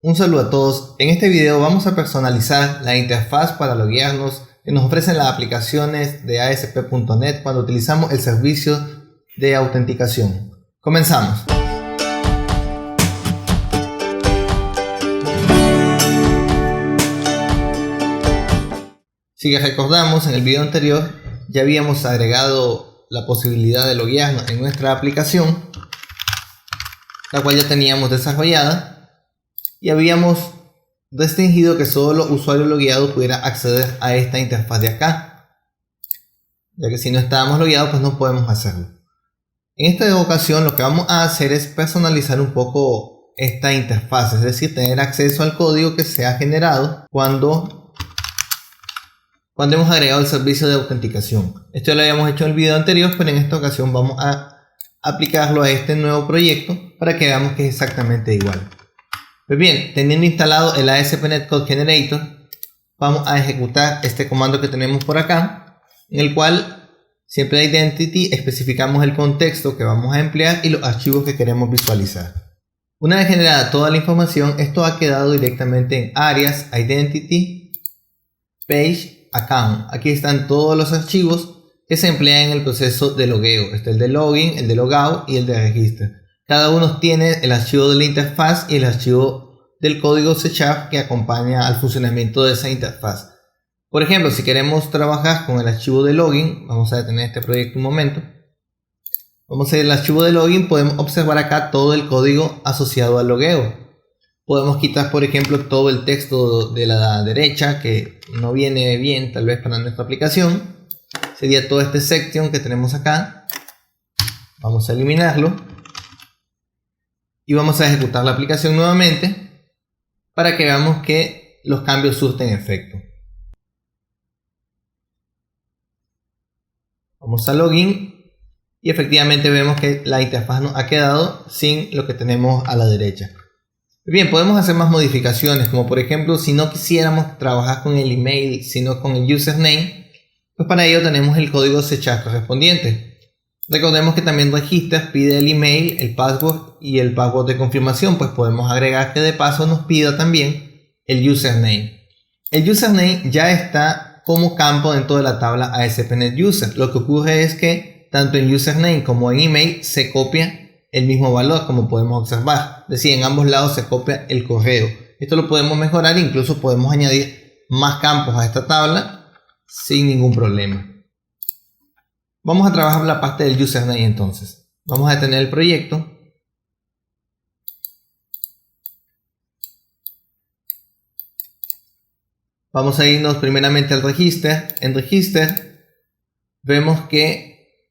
Un saludo a todos. En este video vamos a personalizar la interfaz para loguearnos que nos ofrecen las aplicaciones de ASP.NET cuando utilizamos el servicio de autenticación. Comenzamos. Si recordamos, en el video anterior ya habíamos agregado la posibilidad de loguearnos en nuestra aplicación, la cual ya teníamos desarrollada, y habíamos restringido que solo usuarios logueados pudieran acceder a esta interfaz de acá, ya que si no estábamos logueados pues no podemos hacerlo. En esta ocasión lo que vamos a hacer es personalizar un poco esta interfaz, es decir, tener acceso al código que se ha generado cuando hemos agregado el servicio de autenticación. Esto ya lo habíamos hecho en el video anterior, pero en esta ocasión vamos a aplicarlo a este nuevo proyecto para que veamos que es exactamente igual. Pues bien, teniendo instalado el ASP.NET Code Generator, vamos a ejecutar este comando que tenemos por acá, en el cual siempre de identity especificamos el contexto que vamos a emplear y los archivos que queremos visualizar. Una vez generada toda la información, esto ha quedado directamente en Alias, Identity, Page, Account. Aquí están todos los archivos que se emplean en el proceso de logueo. Está el de login, el de logout y el de registro. Cada uno tiene el archivo de la interfaz y el archivo del código C# que acompaña al funcionamiento de esa interfaz. Por ejemplo, si queremos trabajar con el archivo de login, vamos a detener este proyecto un momento. Vamos a ir al archivo de login, podemos observar acá todo el código asociado al logueo. Podemos quitar, por ejemplo, todo el texto de la derecha que no viene bien tal vez para nuestra aplicación. Sería todo este section que tenemos acá. Vamos a eliminarlo. Y vamos a ejecutar la aplicación nuevamente para que veamos que los cambios surten efecto. Vamos a login y efectivamente vemos que la interfaz nos ha quedado sin lo que tenemos a la derecha. Bien, podemos hacer más modificaciones, como por ejemplo si no quisiéramos trabajar con el email sino con el username, pues para ello tenemos el código C# correspondiente. Recordemos que también Registers pide el email, el password y el password de confirmación, pues podemos agregar que de paso nos pida también el username. El username ya está como campo dentro de la tabla ASP.NET User. Lo que ocurre es que tanto en username como en email se copia el mismo valor, como podemos observar. Es decir, en ambos lados se copia el correo. Esto lo podemos mejorar, incluso podemos añadir más campos a esta tabla sin ningún problema. Vamos a trabajar la parte del username entonces. Vamos a detener el proyecto. Vamos a irnos primeramente al register. En register vemos que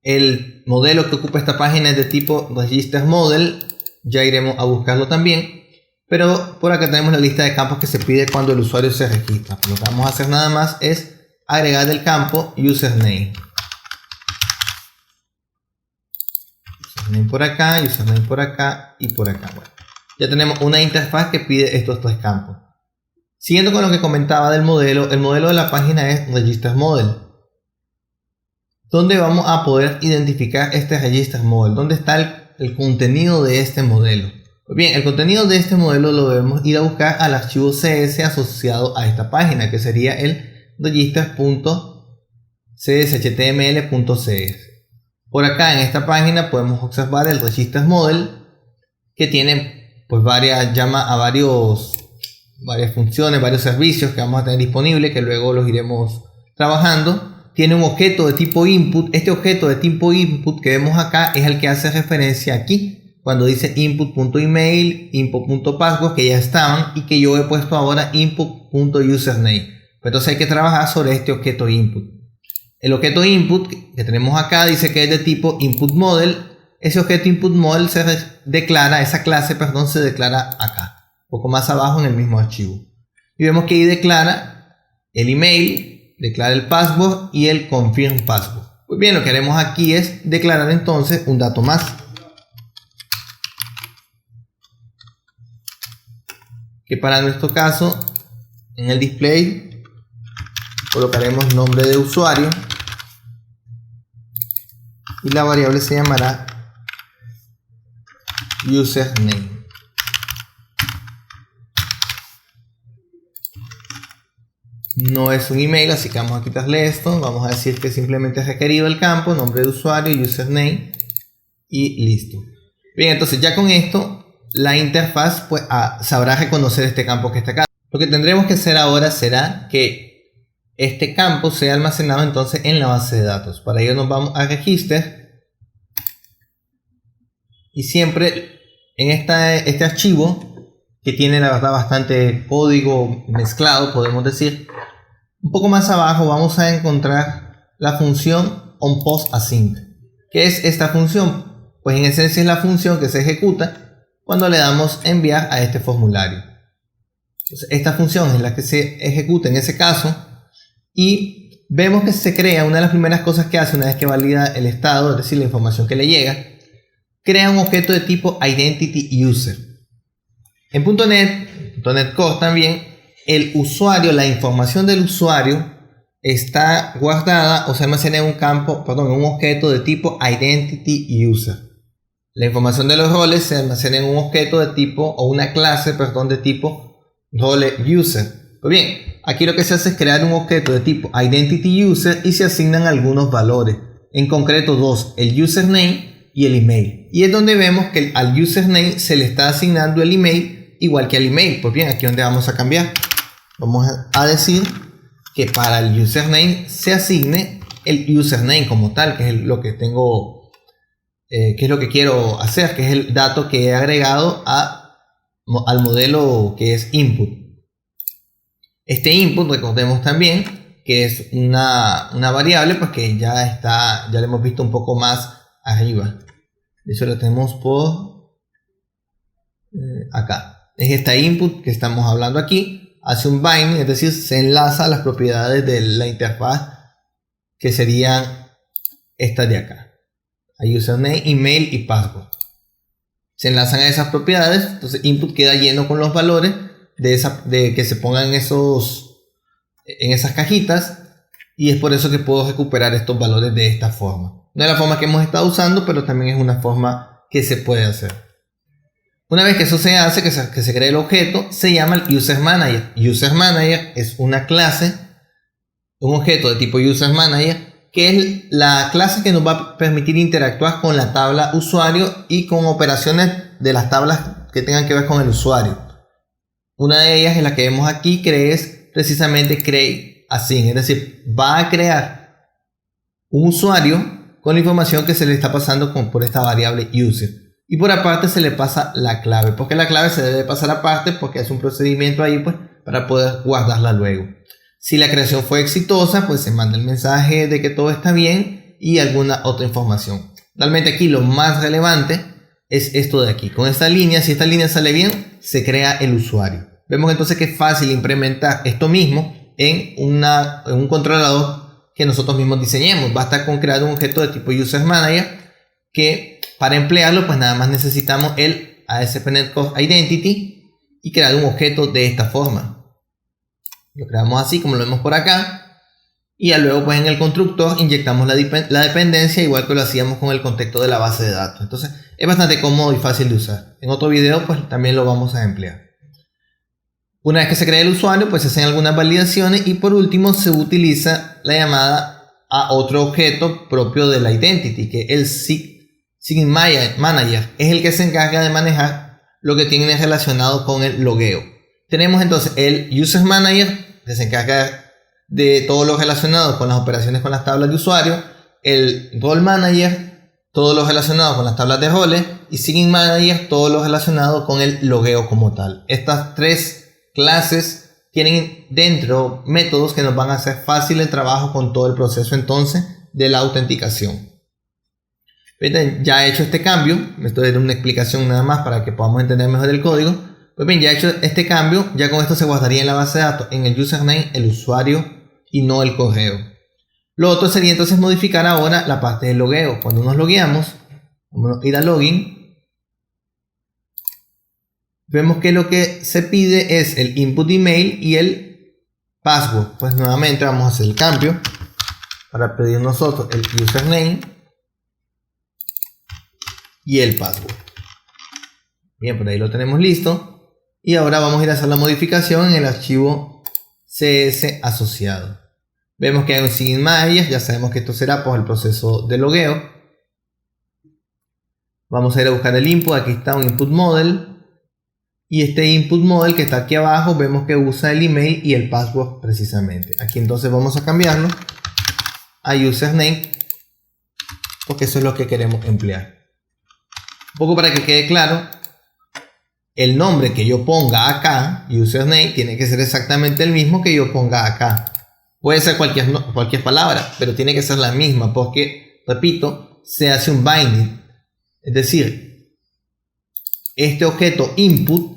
el modelo que ocupa esta página es de tipo register model. Ya iremos a buscarlo también. Pero por acá tenemos la lista de campos que se pide cuando el usuario se registra. Lo que vamos a hacer nada más es agregar el campo username. Username por acá y por acá. Bueno, ya tenemos una interfaz que pide estos tres campos. Siguiendo con lo que comentaba del modelo, el modelo de la página es Register Model. ¿Dónde vamos a poder identificar este Register Model? ¿Dónde está el contenido de este modelo? Pues bien, el contenido de este modelo lo debemos ir a buscar al archivo CS asociado a esta página, que sería el register.cshtml.cs. Por acá en esta página podemos observar el Register Model, que tiene pues varias funciones, varios servicios que vamos a tener disponibles, que luego los iremos trabajando. Tiene un objeto de tipo input. Este objeto de tipo input que vemos acá es el que hace referencia aquí cuando dice input.email, input.password, que ya estaban y que yo he puesto ahora input.username. Entonces hay que trabajar sobre este objeto input. El objeto input que tenemos acá dice que es de tipo input model. Ese objeto input model esa clase se declara acá, un poco más abajo en el mismo archivo. Y vemos que ahí declara el email, declara el password y el confirm password. Pues bien, lo que haremos aquí es declarar entonces un dato más. Que para nuestro caso, en el display colocaremos nombre de usuario y la variable se llamará username. no es un email, así que vamos a quitarle esto. Vamos a decir que simplemente es requerido el campo, nombre de usuario, username y listo. Bien, entonces ya con esto la interfaz pues sabrá reconocer este campo que está acá. Lo que tendremos que hacer ahora será que este campo sea almacenado entonces en la base de datos. Para ello nos vamos a Register y siempre en este archivo, que tiene la verdad bastante código mezclado, podemos decir, un poco más abajo vamos a encontrar la función onPostAsync. ¿Qué es esta función? Pues en esencia es la función que se ejecuta cuando le damos enviar a este formulario. Entonces, esta función es la que se ejecuta en ese caso y vemos que se crea, una de las primeras cosas que hace una vez que valida el estado, es decir, la información que le llega, crea un objeto de tipo IdentityUser. En .NET Core también, el usuario, la información del usuario está guardada o se almacena en un objeto de tipo IdentityUser. La información de los roles se almacena en un objeto de tipo, o una clase, de tipo RoleUser. Pues bien, aquí lo que se hace es crear un objeto de tipo IdentityUser y se asignan algunos valores, en concreto dos, el username y el email. Y es donde vemos que al username se le está asignando el email igual que al email. Pues bien, aquí es donde vamos a cambiar. Vamos a decir que para el username se asigne el username como tal, que es lo que tengo, que es lo que quiero hacer, que es el dato que he agregado al modelo que es input. Este input, recordemos también que es una variable, pues que ya lo hemos visto un poco más arriba. De hecho lo tenemos por acá. Es esta input que estamos hablando aquí, hace un binding, es decir, se enlaza a las propiedades de la interfaz que serían estas de acá, a username, email y password. Se enlazan a esas propiedades, entonces input queda lleno con los valores de que se pongan en esas cajitas, y es por eso que puedo recuperar estos valores de esta forma. No es la forma que hemos estado usando, pero también es una forma que se puede hacer. Una vez que eso se hace, que se cree el objeto, se llama el User Manager. User Manager es una clase, un objeto de tipo User Manager, que es la clase que nos va a permitir interactuar con la tabla usuario y con operaciones de las tablas que tengan que ver con el usuario. Una de ellas es la que vemos aquí, que es precisamente createAsync, es decir, va a crear un usuario con la información que se le está pasando por esta variable user. Y por aparte se le pasa la clave, porque la clave se debe pasar aparte porque es un procedimiento ahí pues para poder guardarla luego. Si la creación fue exitosa, pues se manda el mensaje de que todo está bien y alguna otra información. Realmente aquí lo más relevante es esto de aquí. Con esta línea, si esta línea sale bien, se crea el usuario. Vemos entonces que es fácil implementar esto mismo en un controlador que nosotros mismos diseñemos. Basta con crear un objeto de tipo User Manager que para emplearlo pues nada más necesitamos el ASP.NET Core Identity y crear un objeto de esta forma. Lo creamos así como lo vemos por acá y ya luego pues en el constructor inyectamos la dependencia igual que lo hacíamos con el contexto de la base de datos. Entonces es bastante cómodo y fácil de usar. En otro video pues también lo vamos a emplear. Una vez que se crea el usuario pues se hacen algunas validaciones y por último se utiliza la llamada a otro objeto propio de la identity, que es el Sign Manager, es el que se encarga de manejar lo que tiene relacionado con el logueo. Tenemos entonces el User Manager, que se encarga de todo lo relacionado con las operaciones con las tablas de usuario, el Role Manager, todo lo relacionado con las tablas de roles, y Sign Manager, todo lo relacionado con el logueo como tal. Estas tres clases tienen dentro métodos que nos van a hacer fácil el trabajo con todo el proceso entonces de la autenticación. Ya he hecho este cambio, esto es una explicación nada más para que podamos entender mejor el código. Pues bien, ya he hecho este cambio, ya con esto se guardaría en la base de datos en el username, el usuario y no el correo. Lo otro sería entonces modificar ahora la parte del logueo. Cuando nos logueamos, vamos a ir a login, vemos que lo que se pide es el input email y el password. Pues nuevamente vamos a hacer el cambio para pedir nosotros el username y el password. Bien, por ahí lo tenemos listo. Y ahora vamos a ir a hacer la modificación en el archivo CS asociado. Vemos que hay un Sign Manager, ya sabemos que esto será por el proceso de logueo. Vamos a ir a buscar el input, aquí está un input model. Y este input model que está aquí abajo, vemos que usa el email y el password precisamente. Aquí entonces vamos a cambiarlo a username, porque eso es lo que queremos emplear. Un poco para que quede claro, el nombre que yo ponga acá, username, tiene que ser exactamente el mismo que yo ponga acá. Puede ser cualquier palabra, pero tiene que ser la misma, porque, repito, se hace un binding. Es decir, este objeto input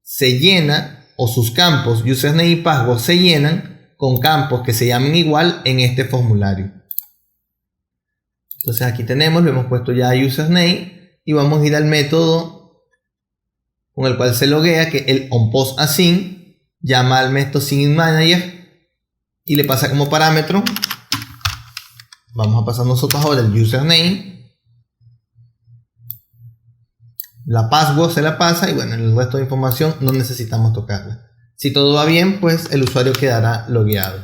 se llena, o sus campos username y password se llenan con campos que se llamen igual en este formulario. Entonces aquí tenemos, lo hemos puesto ya username y vamos a ir al método con el cual se loguea, que el onPostAssign llama al método Sign Manager y le pasa como parámetro. Vamos a pasar nosotros ahora el username. La password se la pasa y bueno, el resto de información no necesitamos tocarla. Si todo va bien, pues el usuario quedará logueado.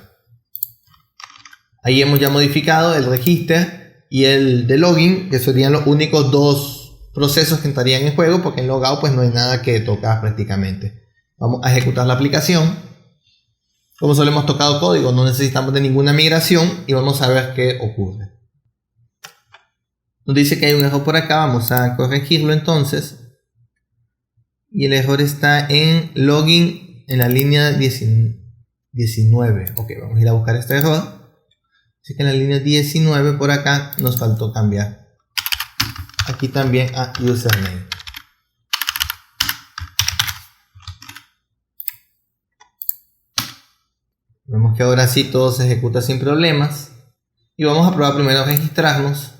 Ahí hemos ya modificado el register y el de login, que serían los únicos dos procesos que entrarían en juego, porque en logout pues no hay nada que tocar prácticamente. Vamos a ejecutar la aplicación. Como solo hemos tocado código, no necesitamos de ninguna migración y vamos a ver qué ocurre. Nos dice que hay un error por acá, vamos a corregirlo entonces. Y el error está en login en la línea 19. Ok, vamos a ir a buscar este error. Así que en la línea 19 por acá nos faltó cambiar. Aquí también a username. Vemos que ahora sí todo se ejecuta sin problemas. Y vamos a probar primero a registrarnos.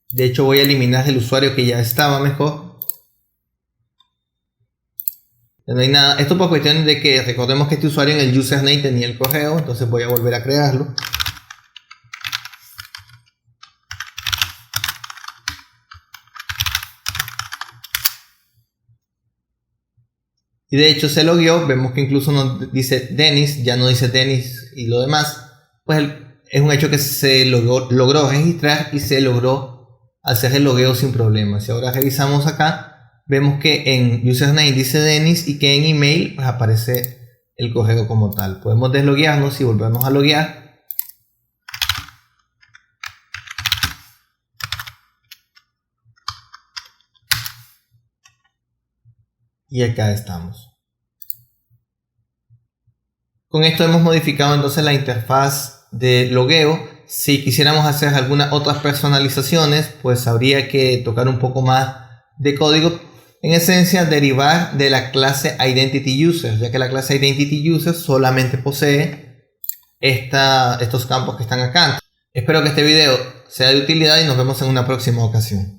De hecho voy a eliminar el usuario que ya estaba mejor. Ya no hay nada. Esto por cuestión de que recordemos que este usuario en el username tenía el correo. Entonces voy a volver a crearlo. Y de hecho se logueó. Vemos que incluso nos dice Dennis. Ya no dice Dennis y lo demás. Pues es un hecho que se logró registrar y se logró hacer el logueo sin problemas. Si ahora revisamos acá, vemos que en username dice Dennis y que en email pues aparece el correo como tal. Podemos desloguearnos y volvernos a loguear. Y acá estamos. Con esto hemos modificado entonces la interfaz de logueo. Si quisiéramos hacer algunas otras personalizaciones, pues habría que tocar un poco más de código. En esencia, derivar de la clase Identity User, ya que la clase Identity User solamente posee estos campos que están acá. Espero que este video sea de utilidad y nos vemos en una próxima ocasión.